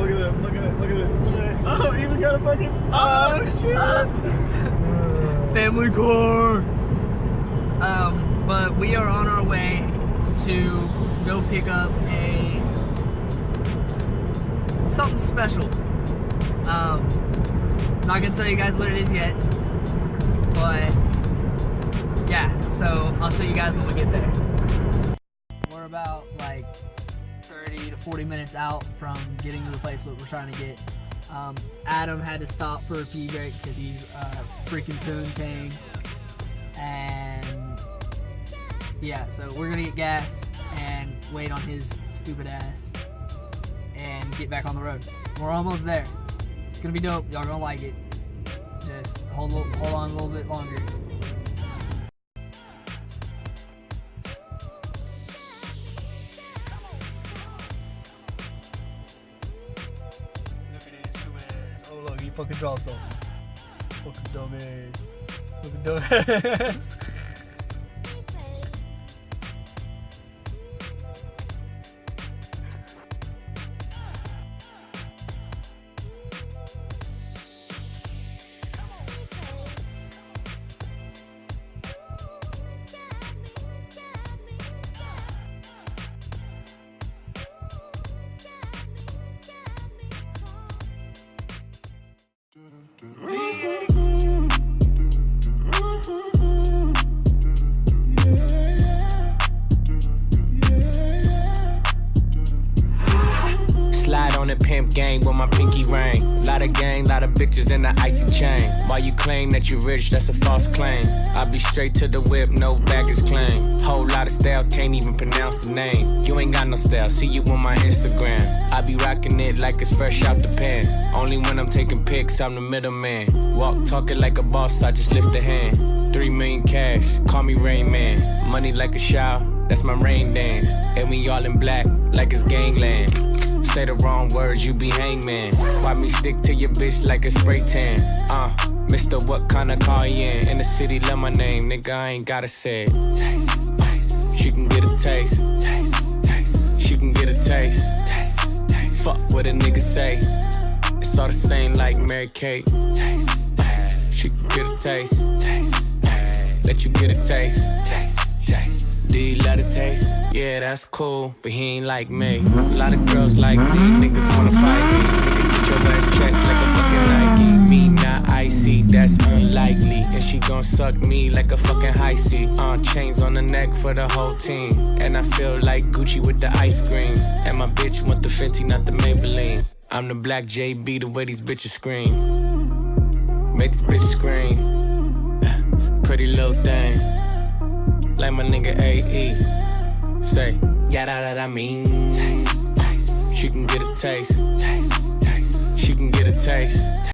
look at that. Look at it. Look at it. Look at it. Oh, even got a fucking. Oh, shit. Family car. But we are on our way to go pick up something special. Not gonna tell you guys what it is yet, but yeah. So I'll show you guys when we get there. We're about like 30 to 40 minutes out from getting to the place what we're trying to get. Adam had to stop for a pee break because he's freaking poontang. And yeah, so we're gonna get gas and wait on his stupid ass and get back on the road. We're almost there. It's gonna be dope. Y'all gonna like it. Just hold on a little bit longer. Look, he fucking draw something. Fucking dumbass. Fucking dumbass. Slide on the pimp gang with my pinky ring. Lot of gang, lot of bitches in the icy chain. While you claim that you rich, that's a false claim. I be straight to the whip, no baggage claim. Whole lot of styles, can't even pronounce the name. You ain't got no style, see you on my Instagram. I be rocking it like it's fresh out the pen. Only when I'm taking pics, I'm the middleman. Walk talking like a boss, I just lift a hand. 3 million cash, call me Rain Man. Money like a shower, that's my rain dance. And we all in black, like it's gangland. Say the wrong words, you be hangman. Why me stick to your bitch like a spray tan? Mr. What kind of car you in the city, love my name, nigga, I ain't gotta say it. Taste, taste. She can get a taste. Taste, taste. She can get a taste. Taste, taste. Fuck what a nigga say. It's all the same like Mary Kate. Taste, taste. She can get a taste. Taste, taste. Let you get a taste. Taste, taste. Do you love the taste? Yeah, that's cool, but he ain't like me. A lot of girls like me, niggas wanna fight me. Nigga, get your ass checked like a fucking Nike. Me not icy, that's unlikely. And she gon' suck me like a fucking high C. Chains on the neck for the whole team. And I feel like Gucci with the ice cream. And my bitch want the Fenty, not the Maybelline. I'm the black JB, the way these bitches scream. Make this bitch scream. Pretty little thing. Like my nigga AE. Say, yeah, that I mean. Taste, taste. She can get a taste. Taste, taste. She can get a taste.